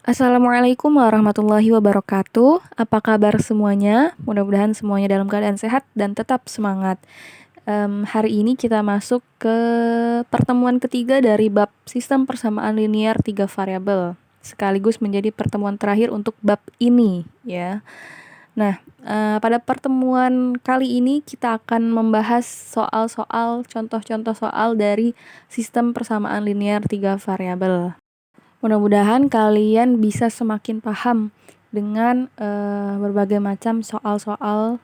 Assalamualaikum warahmatullahi wabarakatuh. Apa kabar semuanya? Mudah-mudahan semuanya dalam keadaan sehat dan tetap semangat. Hari ini kita masuk ke pertemuan ketiga dari bab sistem persamaan linear tiga variabel, sekaligus menjadi pertemuan terakhir untuk bab ini, ya. Nah, pada pertemuan kali ini kita akan membahas soal-soal, contoh-contoh soal dari sistem persamaan linear tiga variabel. Mudah-mudahan kalian bisa semakin paham dengan berbagai macam soal-soal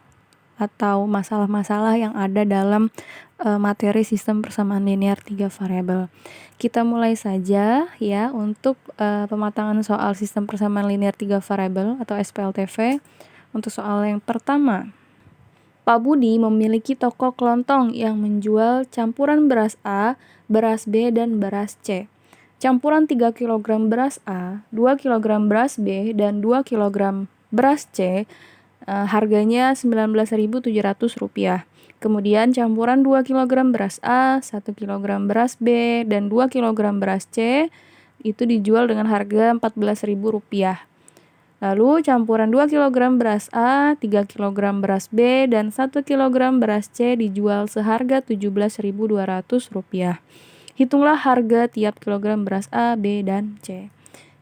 atau masalah-masalah yang ada dalam materi sistem persamaan linear tiga variabel. Kita mulai saja ya untuk pematangan soal sistem persamaan linear tiga variabel atau SPLTV. Untuk soal yang pertama, Pak Budi memiliki toko kelontong yang menjual campuran beras A, beras B, dan beras C. Campuran 3 kg beras A, 2 kg beras B, dan 2 kg beras C harganya Rp19.700. Kemudian campuran 2 kg beras A, 1 kg beras B, dan 2 kg beras C itu dijual dengan harga Rp14.000. Lalu campuran 2 kg beras A, 3 kg beras B, dan 1 kg beras C dijual seharga Rp17.200. Hitunglah harga tiap kilogram beras A, B, dan C.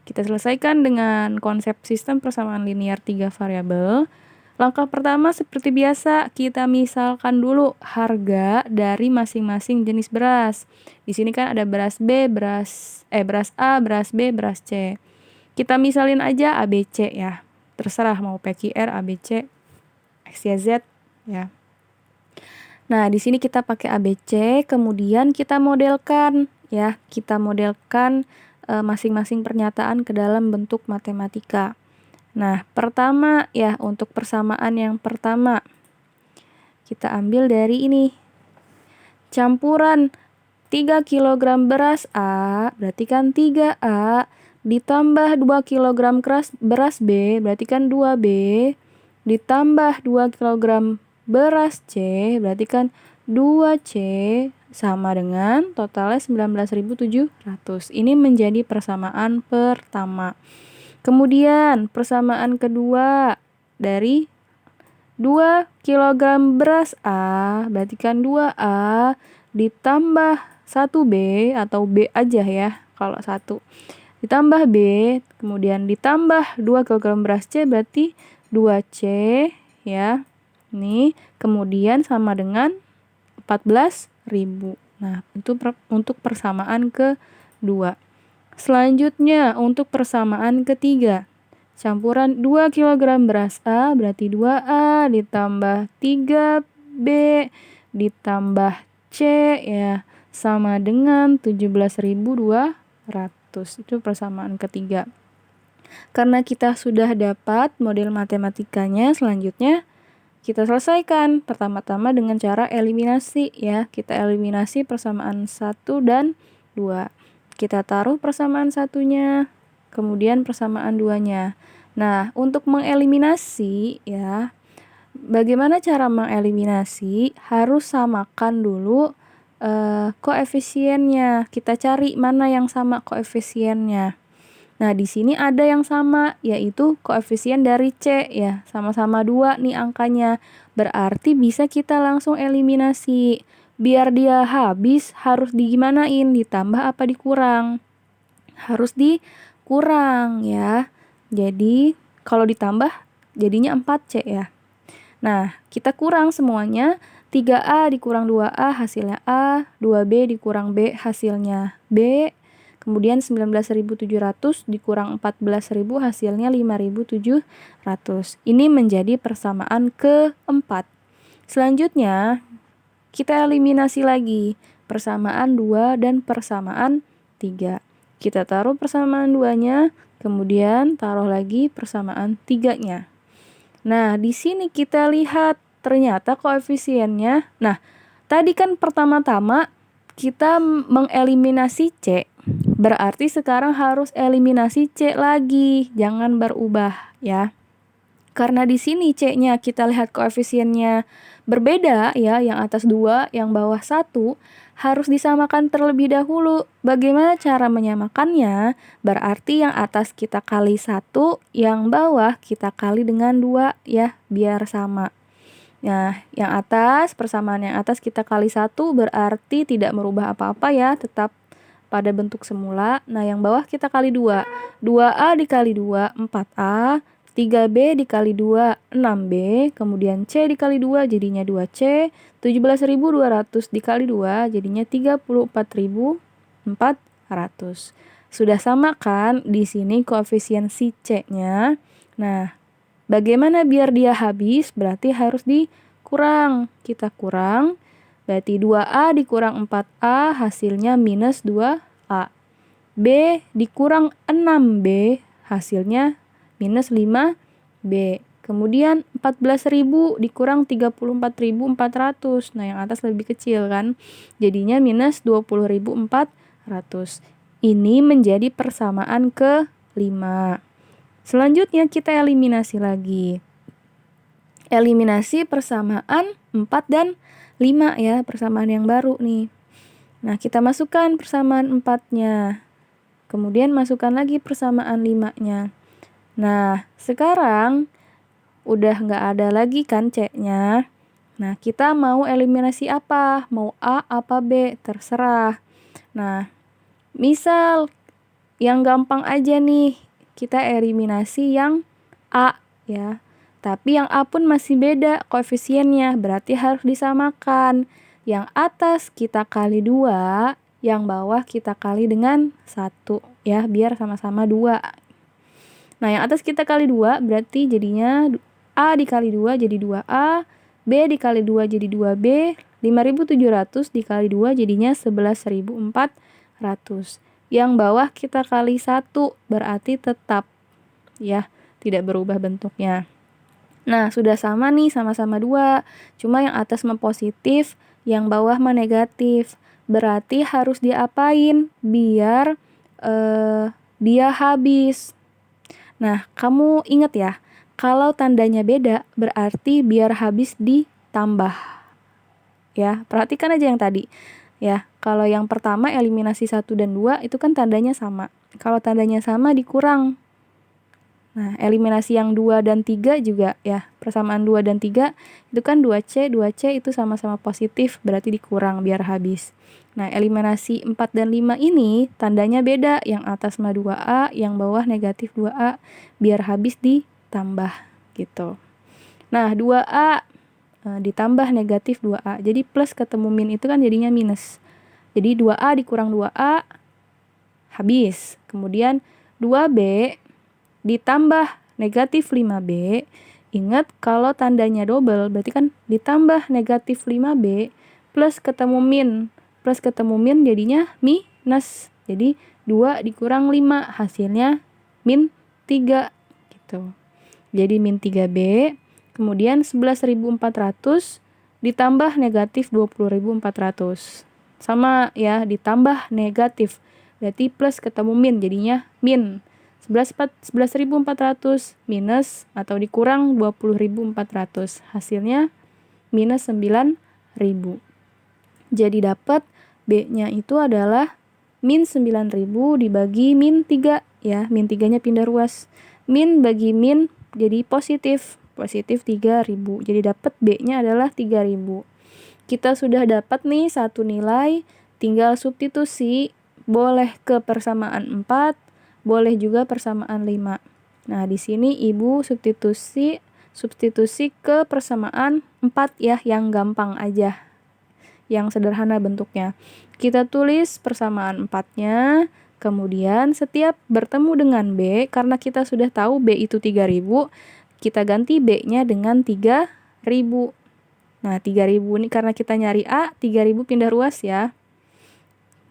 Kita selesaikan dengan konsep sistem persamaan linear tiga variabel. Langkah pertama seperti biasa, kita misalkan dulu harga dari masing-masing jenis beras. Di sini kan ada beras B, beras A, beras B, beras C. Kita misalin aja ABC ya. Terserah mau PQR, ABC, XYZ ya. Nah, di sini kita pakai ABC, kemudian kita modelkan ya. Kita modelkan masing-masing pernyataan ke dalam bentuk matematika. Nah, pertama ya, untuk persamaan yang pertama kita ambil dari ini. Campuran 3 kg beras A, berarti kan 3A ditambah 2 kg beras B, berarti kan 2B, ditambah 2 kg beras C, berarti kan 2C, sama dengan totalnya 19.700. Ini menjadi persamaan pertama. Kemudian persamaan kedua dari 2 kg beras A, berarti kan 2A ditambah 1B atau B aja ya kalau 1. Ditambah B, kemudian ditambah 2 kg beras C berarti 2C ya. Ini kemudian sama dengan 14.000. Nah, itu untuk persamaan kedua. Selanjutnya untuk persamaan ketiga. Campuran 2 kg beras A berarti 2A ditambah 3B ditambah C ya sama dengan 17.200. Itu persamaan ketiga. Karena kita sudah dapat model matematikanya, selanjutnya kita selesaikan pertama-tama dengan cara eliminasi ya. Kita eliminasi persamaan 1 dan 2. Kita taruh persamaan satunya, kemudian persamaan 2-nya. Nah, untuk mengeliminasi ya, bagaimana cara mengeliminasi? Harus samakan dulu koefisiennya. Kita cari mana yang sama koefisiennya. Nah, di sini ada yang sama, yaitu koefisien dari C ya. Sama-sama 2 nih angkanya. Berarti bisa kita langsung eliminasi. Biar dia habis harus digimanain? Ditambah apa dikurang? Harus dikurang ya. Jadi, kalau ditambah jadinya 4C ya. Nah, kita kurang semuanya. 3A dikurang 2A hasilnya A, 2B dikurang B hasilnya B, kemudian 19.700 dikurang 14.000 hasilnya 5.700. Ini menjadi persamaan keempat. Selanjutnya, kita eliminasi lagi persamaan 2 dan persamaan 3. Kita taruh persamaan 2-nya, kemudian taruh lagi persamaan 3-nya. Nah, di sini kita lihat ternyata koefisiennya. Nah, tadi kan pertama-tama kita mengeliminasi C. Berarti sekarang harus eliminasi C lagi. Jangan berubah ya. Karena di sini C-nya kita lihat koefisiennya berbeda ya, yang atas 2, yang bawah 1, harus disamakan terlebih dahulu. Bagaimana cara menyamakannya? Berarti yang atas kita kali 1, yang bawah kita kali dengan 2 ya, biar sama. Nah, yang atas, persamaan yang atas kita kali 1 berarti tidak merubah apa-apa ya, tetap pada bentuk semula. Nah, yang bawah kita kali 2. 2A dikali 2, 4A. 3B dikali 2, 6B. Kemudian C dikali 2 jadinya 2C. 17.200 dikali 2 jadinya 34.400. Sudah sama kan di sini koefisien si C-nya. Nah, bagaimana biar dia habis? Berarti harus dikurang. Kita kurang. Berarti 2A dikurang 4A hasilnya minus 2A. B dikurang 6B hasilnya minus 5B. Kemudian 14.000 dikurang 34.400. Nah, yang atas lebih kecil kan. Jadinya minus 20.400. Ini menjadi persamaan ke-5. Selanjutnya kita eliminasi lagi. Eliminasi persamaan 4 dan 5 ya, persamaan yang baru nih. Nah, kita masukkan persamaan 4-nya. Kemudian masukkan lagi persamaan 5-nya. Nah, sekarang udah nggak ada lagi kan C-nya. Nah, kita mau eliminasi apa? Mau A apa B? Terserah. Nah, misal yang gampang aja nih, kita eliminasi yang A ya. Tapi yang A pun masih beda koefisiennya, berarti harus disamakan. Yang atas kita kali 2, yang bawah kita kali dengan 1 ya, biar sama-sama 2. Nah, yang atas kita kali 2 berarti jadinya A dikali 2 jadi 2A, B dikali 2 jadi 2B, 5.700 dikali 2 jadinya 11.400. Yang bawah kita kali 1 berarti tetap ya, tidak berubah bentuknya. Nah, sudah sama nih, sama-sama 2. Cuma yang atas positif, yang bawah negatif. Berarti harus diapain biar dia habis. Nah, kamu ingat ya, kalau tandanya beda berarti biar habis ditambah. Ya, perhatikan aja yang tadi. Ya, kalau yang pertama eliminasi 1 dan 2 itu kan tandanya sama. Kalau tandanya sama dikurang. Nah, eliminasi yang 2 dan 3 juga ya, persamaan 2 dan 3 itu kan 2C itu sama-sama positif, berarti dikurang biar habis. Nah, eliminasi 4 dan 5 ini tandanya beda, yang atas 2A, yang bawah negatif 2A, biar habis ditambah gitu. Nah, 2A ditambah negatif 2A, jadi plus ketemu min itu kan jadinya minus. Jadi 2A dikurang 2A, habis. Kemudian 2B ditambah negatif 5B, ingat kalau tandanya double berarti kan ditambah negatif 5B plus ketemu min. Plus ketemu min jadinya minus. Jadi 2 dikurang 5 hasilnya min 3 gitu. Jadi min 3B, kemudian 11.400 ditambah negatif 20.400. Sama ya, ditambah negatif. Berarti plus ketemu min jadinya min. 11.400 minus atau dikurang 20.400. Hasilnya minus 9.000. Jadi dapat B-nya itu adalah min 9.000 dibagi min 3 ya. Min 3-nya pindah ruas. Min bagi min jadi positif. Positif 3.000. Jadi dapat B-nya adalah 3.000. Kita sudah dapat nih satu nilai. Tinggal substitusi. Boleh ke persamaan 4. Boleh juga persamaan 5. Nah, di sini Ibu substitusi ke persamaan 4 ya, yang gampang aja. Yang sederhana bentuknya. Kita tulis persamaan 4-nya, kemudian setiap bertemu dengan B, karena kita sudah tahu B itu 3.000, kita ganti B-nya dengan 3.000. Nah, 3.000 ini karena kita nyari A, 3.000 pindah ruas ya.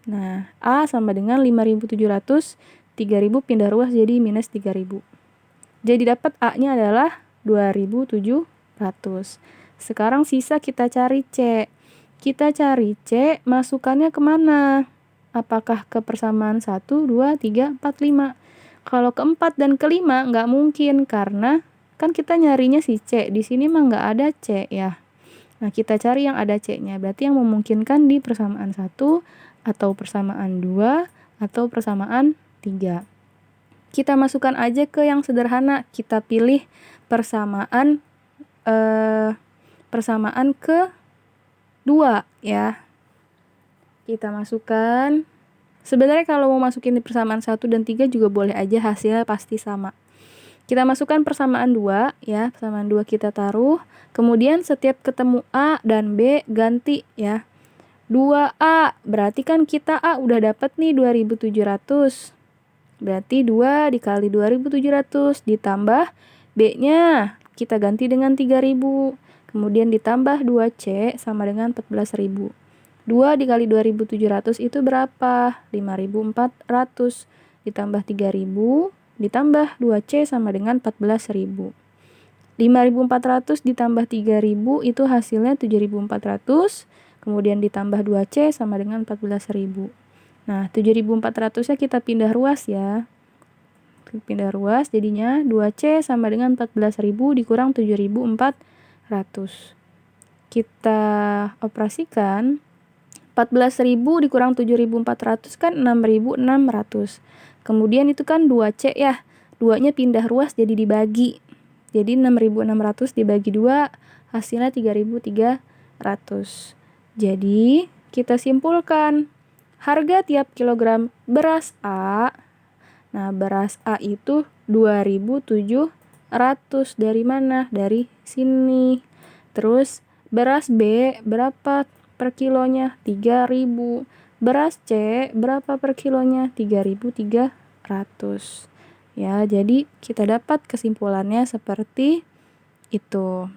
Nah, A sama dengan 5.700, 3.000 pindah ruas jadi minus 3.000. Jadi dapat A-nya adalah 2.700. Sekarang sisa kita cari C. Kita cari C, masukannya kemana? Apakah ke persamaan 1, 2, 3, 4, 5? Kalau ke 4 dan ke 5 nggak mungkin karena Kan kita nyarinya si C, di sini mah nggak ada C ya. Nah, kita cari yang ada C-nya. Berarti yang memungkinkan di persamaan 1 atau persamaan 2 atau persamaan 3. Kita masukkan aja ke yang sederhana. Kita pilih persamaan persamaan ke 2 ya. Kita masukkan. Sebenarnya kalau mau masukin di persamaan 1 dan 3 juga boleh aja, hasilnya pasti sama. Kita masukkan persamaan 2 ya, persamaan 2 kita taruh. Kemudian setiap ketemu A dan B ganti ya. 2A, berarti kan kita A udah dapat nih 2700. Berarti 2 dikali 2700 ditambah B-nya kita ganti dengan 3000. Kemudian ditambah 2C sama dengan 14.000. 2 dikali 2700 itu berapa? 5400 ditambah 3000 ditambah 2C sama dengan 14.000. 5.400 ditambah 3.000 itu hasilnya 7.400. Kemudian ditambah 2C sama dengan 14.000. Nah, 7.400-nya kita pindah ruas ya. Pindah ruas jadinya 2C sama dengan 14.000 dikurang 7.400. Kita operasikan. 14.000 dikurang 7.400 kan 6.600. Kemudian itu kan 2C ya. 2-nya pindah ruas jadi dibagi. Jadi 6.600 dibagi 2 hasilnya 3.300. Jadi kita simpulkan harga tiap kilogram beras A. Nah, beras A itu 2.700 dari mana? Dari sini. Terus beras B berapa per kilonya? 3.000. Beras C berapa per kilonya? 3.300. Ya, jadi kita dapat kesimpulannya seperti itu.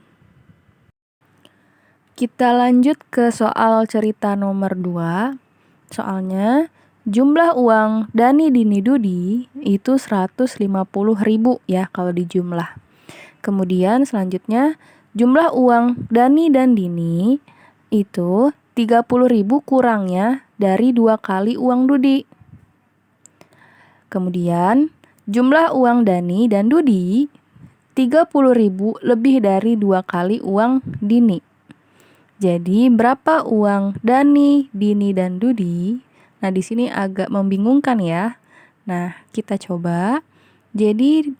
Kita lanjut ke soal cerita nomor 2. Soalnya, jumlah uang Dani, Dini, Dudi itu 150.000 ya kalau dijumlah. Kemudian selanjutnya, jumlah uang Dani dan Dini itu 30.000 kurangnya dari 2 kali uang Dudi. Kemudian, jumlah uang Dani dan Dudi 30.000 lebih dari 2 kali uang Dini. Jadi, berapa uang Dani, Dini, dan Dudi? Nah, di sini agak membingungkan ya. Nah, kita coba. Jadi,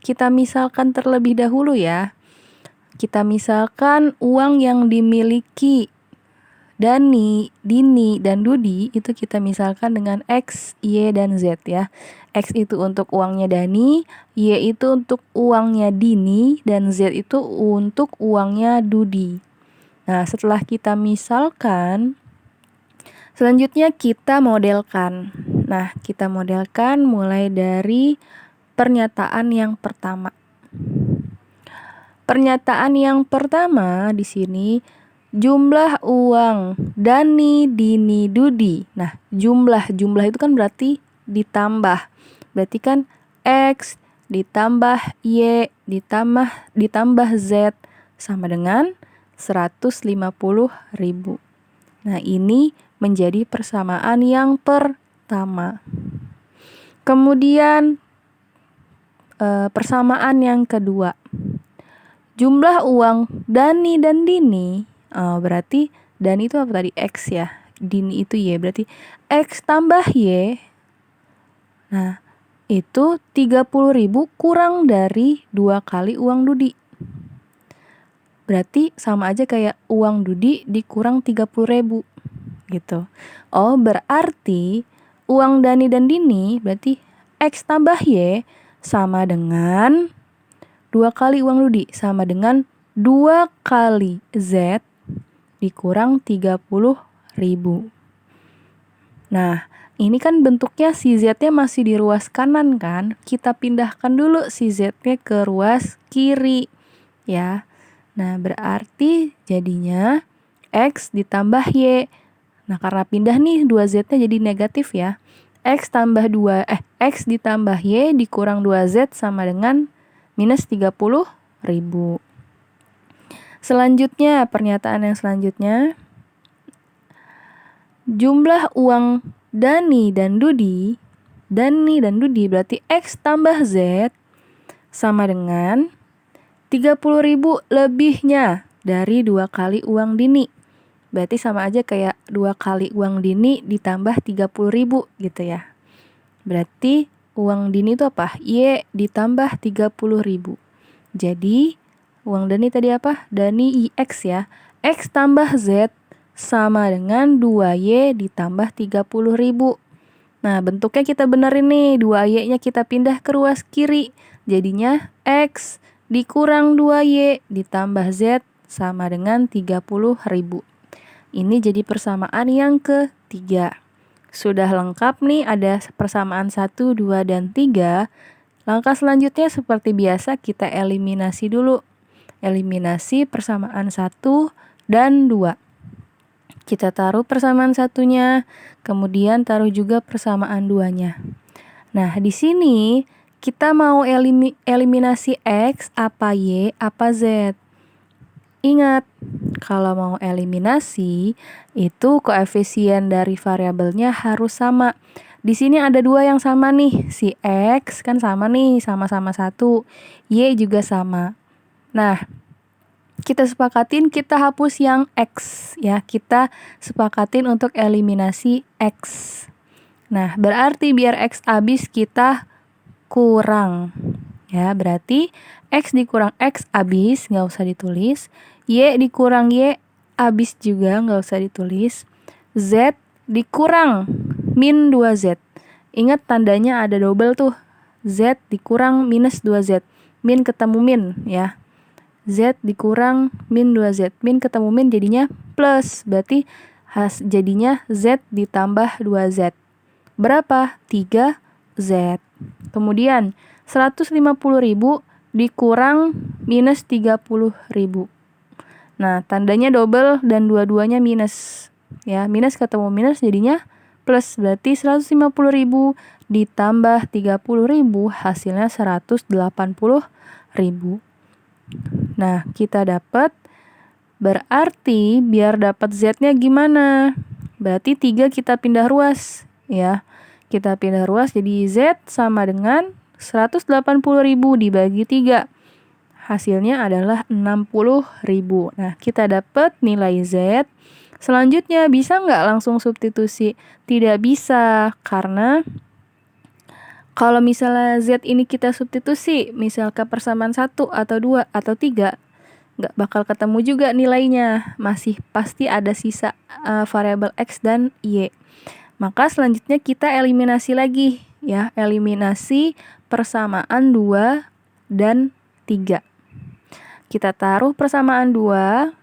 kita misalkan terlebih dahulu ya. Kita misalkan uang yang dimiliki Dani, Dini, dan Dudi itu kita misalkan dengan X, Y, dan Z ya. X itu untuk uangnya Dani, Y itu untuk uangnya Dini, dan Z itu untuk uangnya Dudi. Nah, setelah kita misalkan, selanjutnya kita modelkan. Nah, kita modelkan mulai dari pernyataan yang pertama. Pernyataan yang pertama di sini, jumlah uang Dani, Dini, Dudi. Nah, jumlah itu kan berarti ditambah. Berarti kan X ditambah Y ditambah Z sama dengan 150.000. Nah, ini menjadi persamaan yang pertama. Kemudian persamaan yang kedua. Jumlah uang Dani dan Dini, berarti Dani itu apa tadi? X ya. Dini itu Y, berarti X tambah Y. Nah, itu 30.000 kurang dari 2 kali uang Dudi. Berarti sama aja kayak uang Dudi dikurang 30.000 gitu. Oh, berarti uang Dani dan Dini berarti X tambah Y sama dengan 2 kali uang Dudi sama dengan 2 kali Z dikurang 30.000. Nah, ini kan bentuknya si Z-nya masih di ruas kanan kan? Kita pindahkan dulu si Z-nya ke ruas kiri ya. Nah, berarti jadinya X ditambah Y. Nah, karena pindah nih 2Z-nya jadi negatif ya. X ditambah Y dikurang 2Z sama dengan minus 30.000. Selanjutnya, pernyataan yang selanjutnya. Jumlah uang Dani dan Dudi berarti X tambah Z sama dengan 30.000 lebihnya dari 2 kali uang Dini. Berarti sama aja kayak 2 kali uang Dini ditambah 30.000 gitu ya. Berarti uang Dini itu apa? Y ditambah 30.000. Jadi uang Dani tadi apa? Dani IX ya. X tambah Z sama dengan 2Y ditambah 30.000. Nah, bentuknya kita benerin nih. 2Y-nya kita pindah ke ruas kiri. Jadinya X dikurang 2Y ditambah Z sama dengan 30.000. Ini jadi persamaan yang ketiga. Sudah lengkap nih, ada persamaan 1, 2, dan 3. Langkah selanjutnya seperti biasa kita eliminasi dulu. Eliminasi persamaan 1 dan 2. Kita taruh persamaan satunya, kemudian taruh juga persamaan 2-nya. Nah, di sini kita mau eliminasi X, apa Y, apa Z. Ingat, kalau mau eliminasi, itu koefisien dari variabelnya harus sama. Di sini ada 2 yang sama nih, si X kan sama nih, sama-sama 1. Y juga sama. Nah, kita sepakatin kita hapus yang X ya. Kita sepakatin untuk eliminasi X. Nah, berarti biar X habis kita kurang. Ya, berarti X dikurang X habis, nggak usah ditulis. Y dikurang Y habis juga, nggak usah ditulis. Z dikurang min 2Z. Ingat tandanya ada double tuh. Z dikurang minus 2Z. Min ketemu min ya. Z dikurang min 2Z. Min ketemu min jadinya plus. Berarti jadinya Z ditambah 2Z. Berapa? 3Z. Kemudian 150.000 dikurang minus 30.000. Nah, tandanya double dan dua-duanya minus. Ya, minus ketemu minus jadinya plus. Berarti 150.000 ditambah 30.000 hasilnya 180.000. Nah, kita dapat, berarti biar dapat Z-nya gimana? Berarti 3 kita pindah ruas ya. Kita pindah ruas jadi Z sama dengan 180.000 dibagi 3. Hasilnya adalah 60.000. Nah, kita dapat nilai Z. Selanjutnya bisa nggak langsung substitusi? Tidak bisa, karena kalau misalnya Z ini kita substitusi, misal ke persamaan 1 atau 2 atau 3, nggak bakal ketemu juga nilainya. Masih pasti ada sisa variabel X dan Y. Maka selanjutnya kita eliminasi lagi ya. Eliminasi persamaan 2 dan 3. Kita taruh persamaan 2,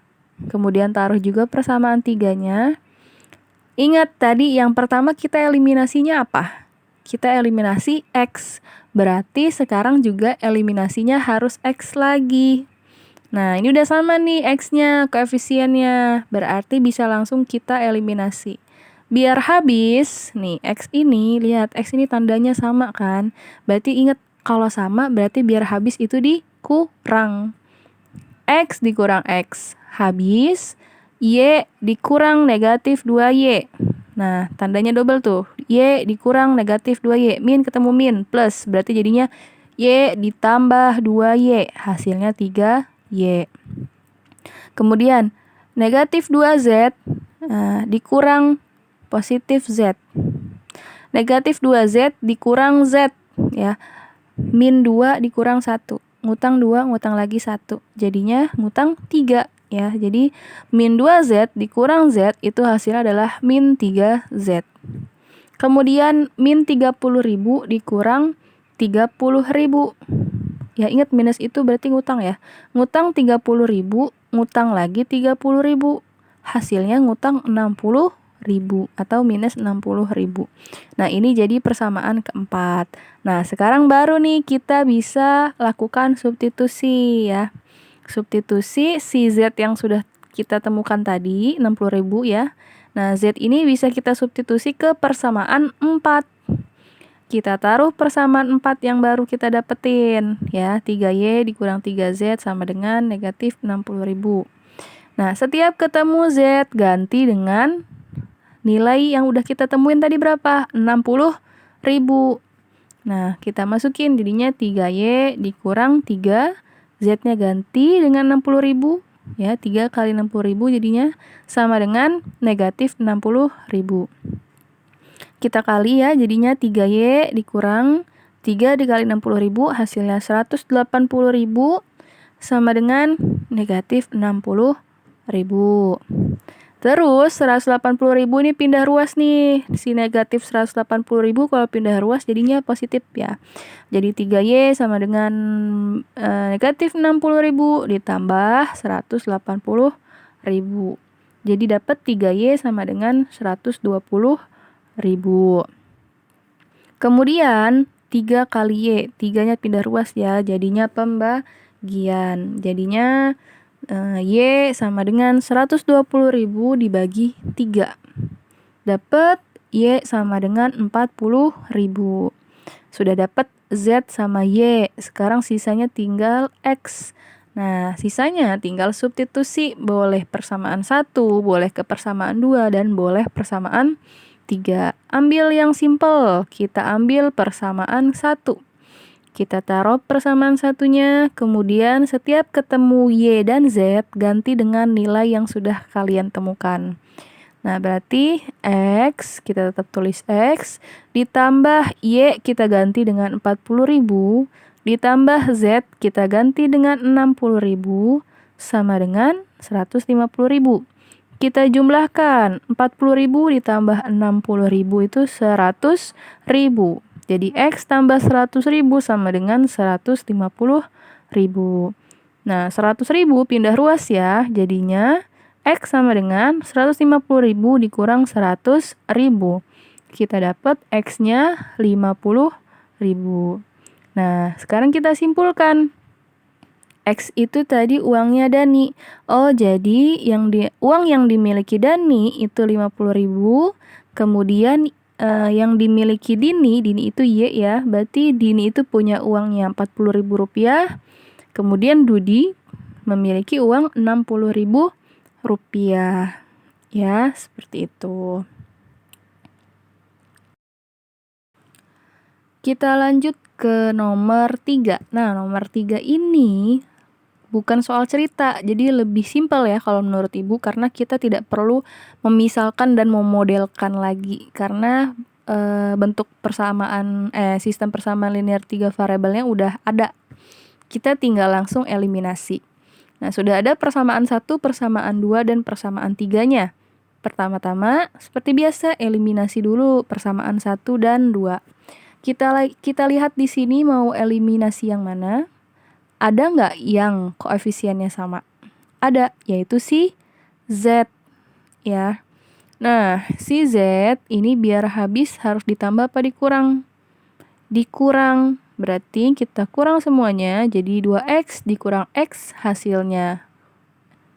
kemudian taruh juga persamaan 3-nya. Ingat tadi yang pertama kita eliminasinya apa? Kita eliminasi X. Berarti sekarang juga eliminasinya harus X lagi. Nah, ini udah sama nih X-nya, koefisiennya. Berarti bisa langsung kita eliminasi. Biar habis, nih X ini, lihat X ini tandanya sama kan? Berarti ingat, kalau sama berarti biar habis itu dikurang. X dikurang X, habis. Y dikurang negatif 2Y. Nah, tandanya double tuh. Y dikurang negatif 2Y. Min ketemu min. Plus. Berarti jadinya Y ditambah 2Y. Hasilnya 3Y. Kemudian, negatif 2Z dikurang positif Z. Negatif 2Z dikurang Z. Ya. Min 2 dikurang 1. Ngutang 2, ngutang lagi 1. Jadinya ngutang 3. Ya, jadi min 2Z dikurang Z itu hasilnya adalah min 3Z. Kemudian min 30.000 dikurang 30.000. Ya, ingat minus itu berarti ngutang ya. Ngutang 30.000, ngutang lagi 30.000. Hasilnya ngutang 60.000 atau minus 60.000. Nah, ini jadi persamaan keempat. Nah, sekarang baru nih kita bisa lakukan substitusi ya. Substitusi si Z yang sudah kita temukan tadi, 60.000 ya. Nah, Z ini bisa kita substitusi ke persamaan 4. Kita taruh persamaan 4 yang baru kita dapetin ya. 3Y dikurang 3Z sama dengan negatif 60.000. Nah, setiap ketemu Z ganti dengan nilai yang udah kita temuin tadi berapa? 60.000. Nah, kita masukin jadinya 3Y dikurang 3, Z-nya ganti dengan 60.000. Ya, 3 kali 60.000 jadinya sama dengan negatif 60.000. Kita kali ya, jadinya 3Y dikurang 3 dikali 60.000 hasilnya 180.000 sama dengan negatif 60.000. Terus 180.000 ini pindah ruas nih. Si negatif 180.000 kalau pindah ruas jadinya positif ya. Jadi 3Y sama dengan negatif 60.000 ditambah 180.000. Jadi dapat 3Y sama dengan 120.000. Kemudian 3 kali Y, 3-nya pindah ruas ya, jadinya pembagian. Jadinya Y sama dengan 120.000 dibagi 3. Dapat Y sama dengan 40.000. Sudah dapat Z sama Y. Sekarang sisanya tinggal X. Nah, sisanya tinggal substitusi. Boleh persamaan 1, boleh ke persamaan 2, dan boleh persamaan 3. Ambil yang simple. Kita ambil persamaan 1. Kita taruh persamaan satunya, kemudian setiap ketemu Y dan Z, ganti dengan nilai yang sudah kalian temukan. Nah, berarti X, kita tetap tulis X, ditambah Y kita ganti dengan 40.000, ditambah Z kita ganti dengan 60.000, sama dengan 150.000. Kita jumlahkan, 40.000 ditambah 60.000 itu 100.000. Jadi X tambah 100.000 sama dengan 150.000. Nah, 100.000 pindah ruas ya. Jadinya X sama dengan 150.000 dikurang 100.000. Kita dapat X-nya 50.000. Nah, sekarang kita simpulkan. X itu tadi uangnya Dani. Oh, jadi uang yang dimiliki Dani itu 50.000. Kemudian yang dimiliki Dini itu Y ya. Berarti Dini itu punya uangnya 40.000 rupiah. Kemudian Dudi memiliki uang 60.000 rupiah. Ya, seperti itu. Kita lanjut ke nomor 3. Nah, nomor 3 ini bukan soal cerita, jadi lebih simpel ya kalau menurut Ibu, karena kita tidak perlu memisalkan dan memodelkan lagi, karena bentuk persamaan sistem persamaan linear 3 variabelnya udah ada. Kita tinggal langsung eliminasi. Nah, sudah ada persamaan 1, persamaan 2, dan persamaan 3-nya. Pertama-tama, seperti biasa, eliminasi dulu persamaan 1 dan 2. Kita lihat di sini mau eliminasi yang mana? Ada nggak yang koefisiennya sama? Ada, yaitu si Z, ya. Nah, si Z ini biar habis harus ditambah apa dikurang? Dikurang, berarti kita kurang semuanya, jadi 2X dikurang X hasilnya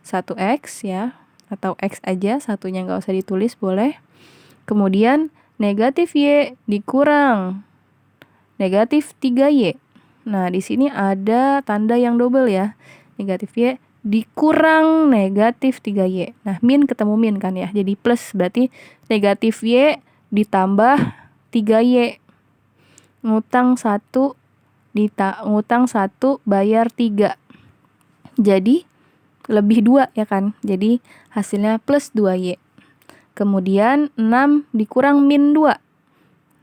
1X ya, atau X aja, satunya nggak usah ditulis boleh. Kemudian negatif Y dikurang negatif 3Y. Nah, di sini ada tanda yang double ya. Negatif Y dikurang negatif 3Y. Nah, min ketemu min kan ya. Jadi plus, berarti negatif Y ditambah 3Y. Ngutang 1 bayar 3. Jadi lebih 2 ya kan. Jadi hasilnya plus 2Y. Kemudian 6 dikurang min 2.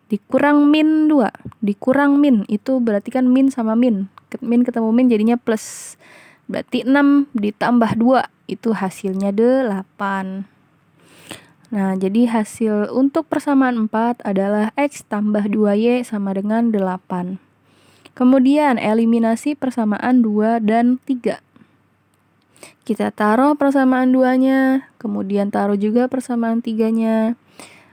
Dikurang min 2, dikurang min, itu berarti kan min sama min. Min ketemu min jadinya plus. Berarti 6 ditambah 2, itu hasilnya 8. Nah, jadi hasil untuk persamaan 4 adalah X tambah 2Y sama dengan 8. Kemudian eliminasi persamaan 2 dan 3. Kita taruh persamaan 2-nya, kemudian taruh juga persamaan 3-nya.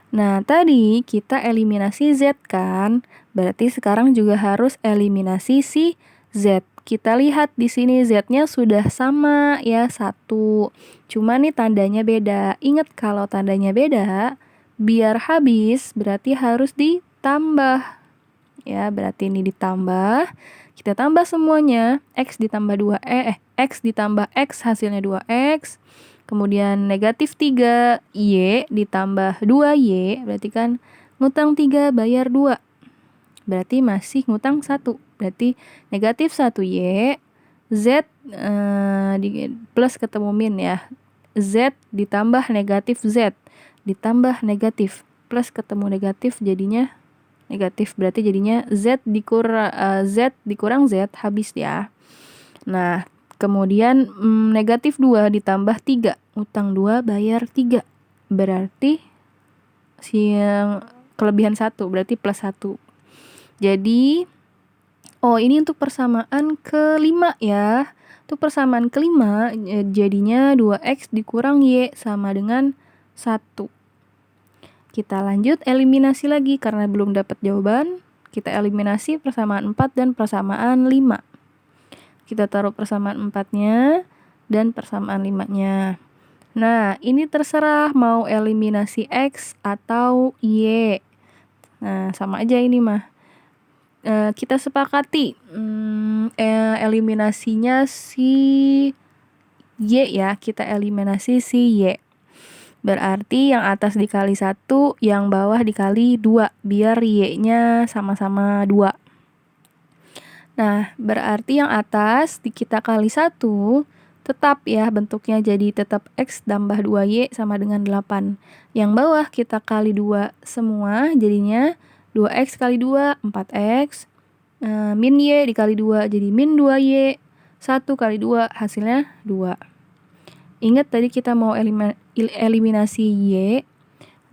Nah, tadi kita eliminasi Z kan, berarti sekarang juga harus eliminasi si Z. Kita lihat di sini Z-nya sudah sama ya, 1. Cuma nih tandanya beda. Ingat kalau tandanya beda, biar habis berarti harus ditambah. Ya, berarti ini ditambah. Kita tambah semuanya, X ditambah 2 X ditambah X hasilnya 2X. Kemudian negatif 3Y ditambah 2Y, berarti kan ngutang 3 bayar 2. berarti masih ngutang 1. Berarti negatif 1Y, Z plus ketemu min ya. Z ditambah negatif Z, ditambah negatif, plus ketemu negatif jadinya negatif. Berarti jadinya Z dikurang Z habis ya. Nah, kemudian negatif 2 ditambah 3. Utang 2 bayar 3. Berarti yang kelebihan 1, berarti plus 1. Jadi, ini untuk persamaan kelima ya. Untuk persamaan kelima, jadinya 2X dikurang Y sama dengan 1. Kita lanjut eliminasi lagi karena belum dapat jawaban. Kita eliminasi persamaan 4 dan persamaan 5. Kita taruh persamaan 4-nya dan persamaan 5-nya. Nah, ini terserah mau eliminasi X atau Y. Nah, sama aja ini mah. Kita sepakati eliminasinya si Y ya. Kita eliminasi si Y. Berarti yang atas dikali 1, yang bawah dikali 2. Biar Y-nya sama-sama 2. Nah, berarti yang atas kita kali 1 tetap ya bentuknya jadi tetap X tambah 2Y sama dengan 8. Yang bawah kita kali 2 semua jadinya 2X kali 2, 4X. Min Y dikali 2 jadi min 2Y. 1 kali 2 hasilnya 2. Ingat tadi kita mau eliminasi Y.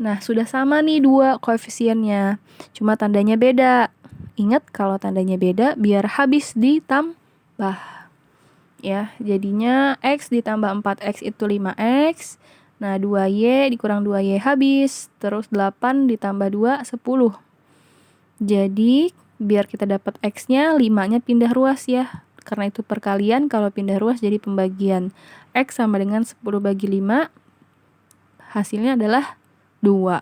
Nah, sudah sama nih 2 koefisiennya. Cuma tandanya beda. Ingat kalau tandanya beda biar habis ditambah. Ya, jadinya X ditambah 4X itu 5X. Nah, 2Y dikurang 2Y habis. Terus 8 ditambah 2, 10. Jadi, biar kita dapat X-nya, 5-nya pindah ruas ya. Karena itu perkalian, kalau pindah ruas jadi pembagian. X sama dengan 10 bagi 5. Hasilnya adalah 2.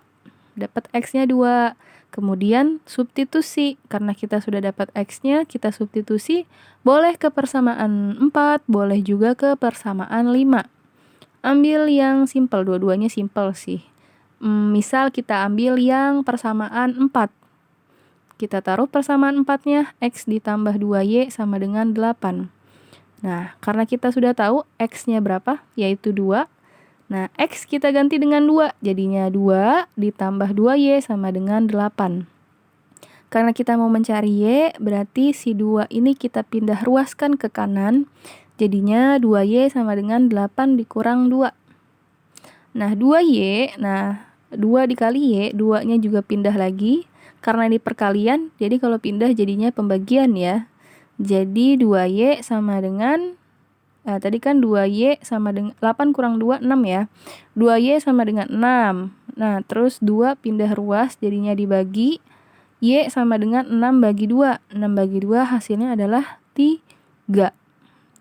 Dapat X-nya 2. Kemudian substitusi. Karena kita sudah dapat X-nya, kita substitusi. Boleh ke persamaan 4, boleh juga ke persamaan 5. Ambil yang simpel, dua-duanya simpel sih. Misal kita ambil yang persamaan 4. Kita taruh persamaan 4-nya, X ditambah 2Y sama dengan 8. Nah, karena kita sudah tahu X-nya berapa, yaitu 2. Nah, X kita ganti dengan 2, jadinya 2 ditambah 2Y sama dengan 8. Karena kita mau mencari Y, berarti si 2 ini kita pindah ruaskan ke kanan, jadinya 2Y sama dengan 8 dikurang 2. Nah, 2Y, 2 dikali Y, 2-nya juga pindah lagi. Karena ini perkalian, jadi kalau pindah jadinya pembagian ya. Jadi 2Y sama dengan, tadi kan 2Y sama dengan 8 kurang 2, 6 ya. 2Y sama dengan 6. Nah, terus 2 pindah ruas, jadinya dibagi. Y sama dengan 6 bagi 2. 6 bagi 2 hasilnya adalah 3.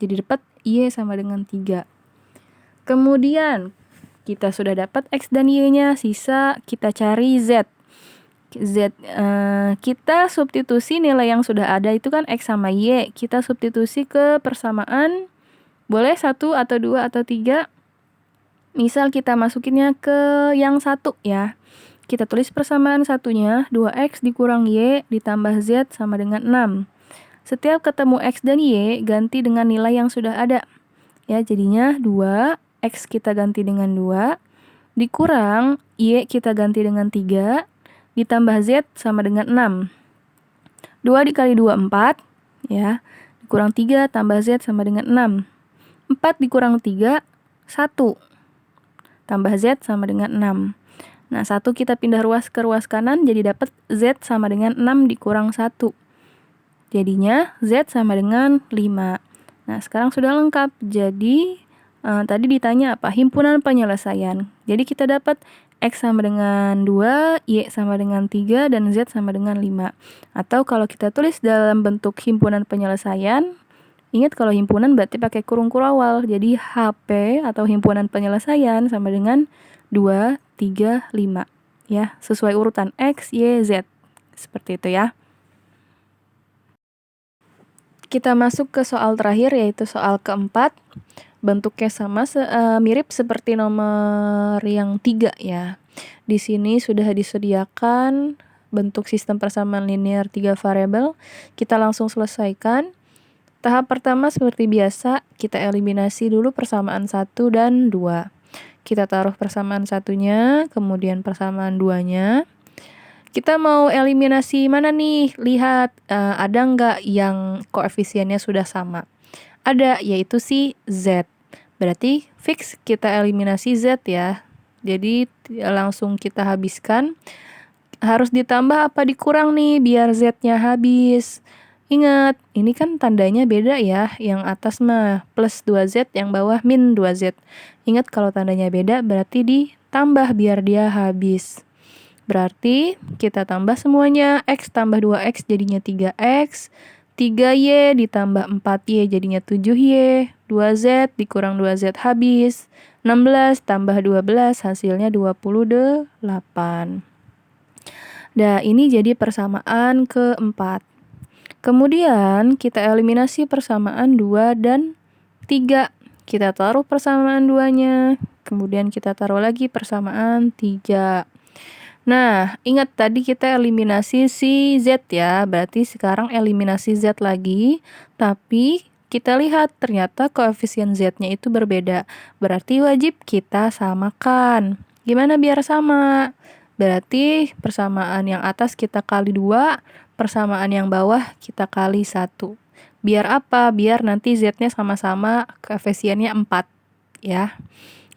Jadi dapat Y sama dengan 3. Kemudian, kita sudah dapat X dan Y-nya, sisa kita cari Z. Kita substitusi nilai yang sudah ada itu kan X sama Y. Kita substitusi ke persamaan. Boleh 1 atau 2 atau 3. Misal kita masukinnya ke yang 1 ya. Kita tulis persamaan satunya. 2X dikurang Y ditambah Z sama dengan 6. Setiap ketemu X dan Y ganti dengan nilai yang sudah ada. Ya, jadinya 2. X kita ganti dengan 2. Dikurang Y kita ganti dengan 3. Ditambah Z sama dengan 6. 2 dikali 2, 4. Ya. Dikurang 3 tambah Z sama dengan 6. 4 dikurang 3, 1. Tambah Z sama dengan 6. Nah, 1 kita pindah ruas ke ruas kanan, jadi dapat Z sama dengan 6 dikurang 1. Jadinya Z sama dengan 5. Nah, sekarang sudah lengkap. Jadi, tadi ditanya apa? Himpunan penyelesaian. Jadi kita dapat X sama dengan 2, Y sama dengan 3, dan Z sama dengan 5. Atau kalau kita tulis dalam bentuk himpunan penyelesaian, ingat kalau himpunan berarti pakai kurung kurawal. Jadi HP atau himpunan penyelesaian sama dengan 2, 3, 5. Ya, sesuai urutan X, Y, Z. Seperti itu ya. Kita masuk ke soal terakhir, yaitu soal keempat. Bentuknya sama, mirip seperti nomor yang 3 ya. Di sini sudah disediakan bentuk sistem persamaan linear 3 variabel. Kita langsung selesaikan. Tahap pertama seperti biasa, kita eliminasi dulu persamaan 1 dan 2. Kita taruh persamaan satunya, kemudian persamaan 2-nya. Kita mau eliminasi mana nih? Lihat, ada nggak yang koefisiennya sudah sama? Ada, yaitu si Z. Berarti fix kita eliminasi Z ya. Jadi langsung kita habiskan. Harus ditambah apa dikurang nih biar Z-nya habis? Ingat, ini kan tandanya beda ya. Yang atas mah plus 2Z, yang bawah min 2Z. Ingat kalau tandanya beda berarti ditambah biar dia habis. Berarti kita tambah semuanya. X tambah 2X jadinya 3X. 3Y ditambah 4Y jadinya 7Y. 2Z dikurang 2Z habis. 16 tambah 12 hasilnya 28. Nah, ini jadi persamaan keempat. Kemudian kita eliminasi persamaan 2 dan 3. Kita taruh persamaan 2-nya. Kemudian kita taruh lagi persamaan 3. Nah, ingat tadi kita eliminasi si Z ya. Berarti sekarang eliminasi Z lagi. Tapi kita lihat ternyata koefisien Z-nya itu berbeda. Berarti wajib kita samakan. Gimana biar sama? Berarti persamaan yang atas kita kali 2. Persamaan yang bawah kita kali 1. Biar apa? Biar nanti Z-nya sama-sama koefisiennya 4 ya.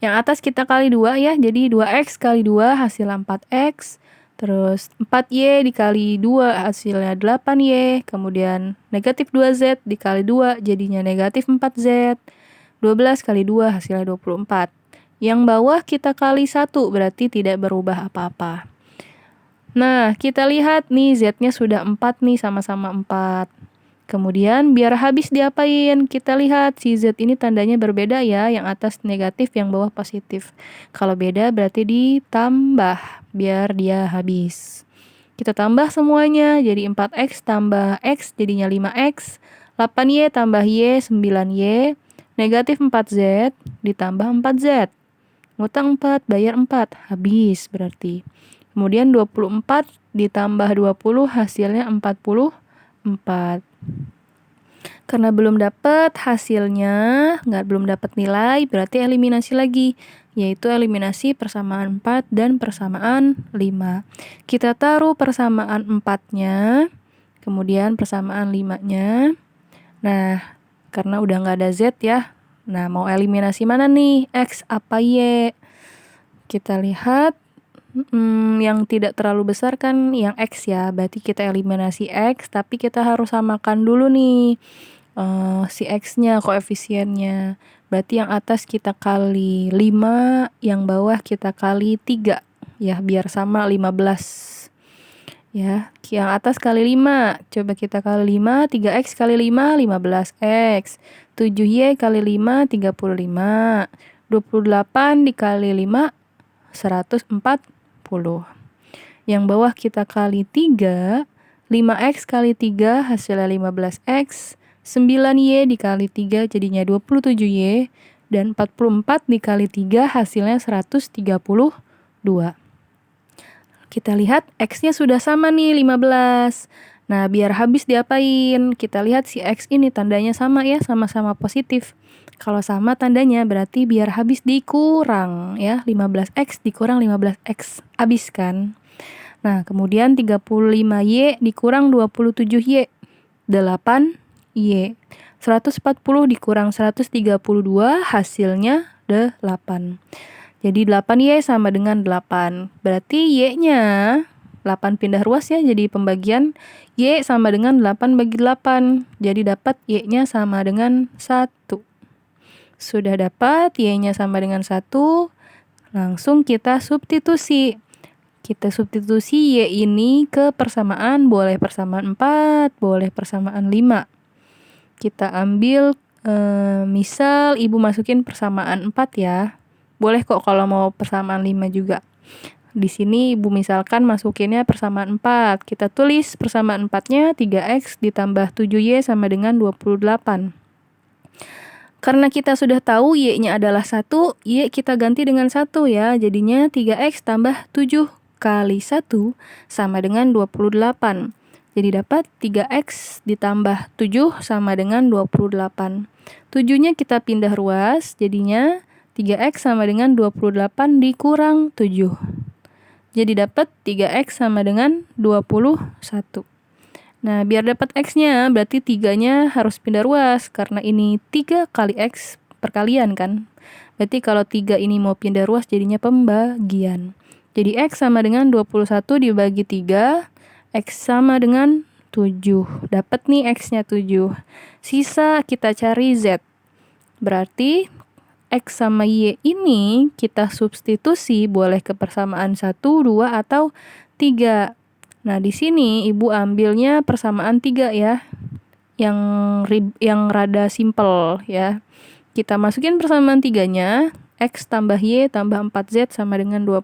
Yang atas kita kali 2 ya. Jadi 2X kali 2 hasil 4X. Terus 4Y dikali 2 hasilnya 8Y. Kemudian negatif 2Z dikali 2 jadinya negatif 4Z. 12 kali 2 hasilnya 24. Yang bawah kita kali 1 berarti tidak berubah apa-apa. Nah, kita lihat nih Z-nya sudah 4 nih, sama-sama 4. Kemudian biar habis diapain? Kita lihat si Z ini tandanya berbeda ya, yang atas negatif, yang bawah positif. Kalau beda berarti ditambah biar dia habis. Kita tambah semuanya, jadi 4X tambah X jadinya 5X. 8Y tambah Y 9Y. Negatif 4Z ditambah 4Z. Ngutang 4, bayar 4, habis berarti. Kemudian 24 ditambah 20 hasilnya 44. Karena belum dapat hasilnya, belum dapat nilai, berarti eliminasi lagi. Yaitu eliminasi persamaan 4 dan persamaan 5. Kita taruh persamaan 4-nya, kemudian persamaan 5-nya. Nah, karena udah nggak ada Z ya. Nah, mau eliminasi mana nih? X apa Y? Kita lihat. Yang tidak terlalu besar kan yang X ya, berarti kita eliminasi X, tapi kita harus samakan dulu nih si X-nya, koefisiennya. Berarti yang atas kita kali 5, yang bawah kita kali 3 ya, biar sama 15 ya. Yang atas kali 5, coba kita kali 5, 3X kali 5, 15X. 7Y kali 5, 35. 28 dikali 5, 140. Yang bawah kita kali 3, 5X kali 3 hasilnya 15X. 9Y dikali 3 jadinya 27Y. Dan 44 dikali 3 hasilnya 132. Kita lihat X-nya sudah sama nih 15. Nah, biar habis diapain? Kita lihat si X ini tandanya sama ya, sama-sama positif. Kalau sama tandanya berarti biar habis dikurang ya, 15X dikurang 15X, habis kan? Nah, kemudian 35Y dikurang 27Y, 8Y. 140 dikurang 132 hasilnya 8. Jadi 8Y sama dengan 8. Berarti Y-nya 8 pindah ruas ya, jadi pembagian Y sama dengan 8 bagi 8. Jadi dapat Y-nya sama dengan 1. Sudah dapat Y-nya sama dengan 1, langsung kita substitusi. Kita substitusi Y ini ke persamaan, boleh persamaan 4, boleh persamaan 5. Kita ambil, misal Ibu masukin persamaan 4 ya. Boleh kok kalau mau persamaan 5 juga. Di sini Ibu misalkan masukinnya persamaan 4. Kita tulis persamaan 4-nya 3X ditambah 7Y sama dengan 28. Karena kita sudah tahu Y-nya adalah 1, Y kita ganti dengan 1 ya. Jadinya 3X tambah 7 kali 1 sama dengan 28. Jadi dapat 3x ditambah 7 sama dengan 28. 7-nya kita pindah ruas, jadinya 3x sama dengan 28 dikurang 7. Jadi dapat 3x sama dengan 21. Nah, biar dapat x-nya, berarti 3-nya harus pindah ruas, karena ini 3 kali x perkalian kan. Berarti kalau 3 ini mau pindah ruas, jadinya pembagian. Jadi x sama dengan 21 dibagi 3, x sama dengan 7. Dapat nih x-nya 7. Sisa kita cari z. Berarti x sama y ini kita substitusi boleh ke persamaan 1, 2, atau 3. Nah, di sini Ibu ambilnya persamaan 3 ya. Yang rada simple ya. Kita masukin persamaan 3-nya, x tambah y tambah 4z sama dengan 20.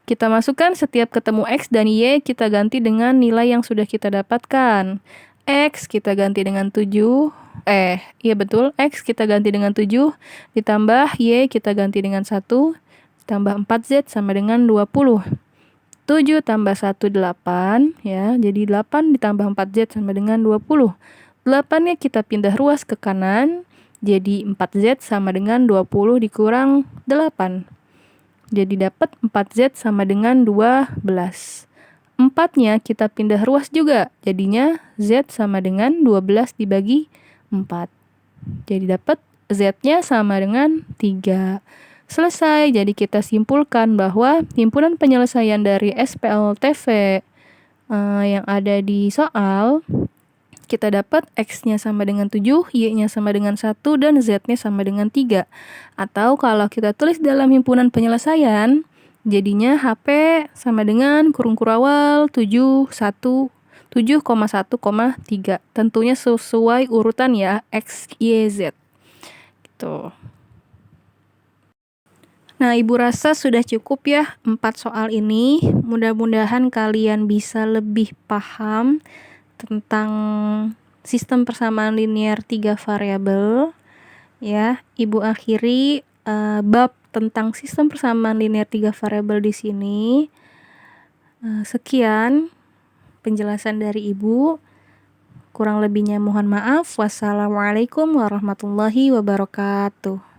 Kita masukkan setiap ketemu x dan y, kita ganti dengan nilai yang sudah kita dapatkan. X kita ganti dengan 7. Iya betul, x kita ganti dengan 7, ditambah y kita ganti dengan 1, ditambah 4z sama dengan 20. 7 tambah 1, 8, ya. Jadi 8 ditambah 4z sama dengan 20. 8-nya kita pindah ruas ke kanan, jadi 4z sama dengan 20 dikurang 8. Jadi dapat 4z sama dengan 12. 4-nya kita pindah ruas juga, jadinya z sama dengan 12 dibagi 4. Jadi dapat z-nya sama dengan 3. Selesai. Jadi kita simpulkan bahwa himpunan penyelesaian dari SPLTV yang ada di soal, kita dapat x-nya sama dengan 7, y-nya sama dengan 1, dan z-nya sama dengan 3. Atau kalau kita tulis dalam himpunan penyelesaian, jadinya HP sama dengan kurung kurawal 7,1,3. Tentunya sesuai urutan ya, x, y, z. Gitu. Nah, Ibu rasa sudah cukup ya 4 soal ini. Mudah-mudahan kalian bisa lebih paham tentang sistem persamaan linear 3 variabel. Ya, Ibu akhiri bab tentang sistem persamaan linear 3 variabel di sini. Sekian penjelasan dari Ibu. Kurang lebihnya mohon maaf. Wassalamualaikum warahmatullahi wabarakatuh.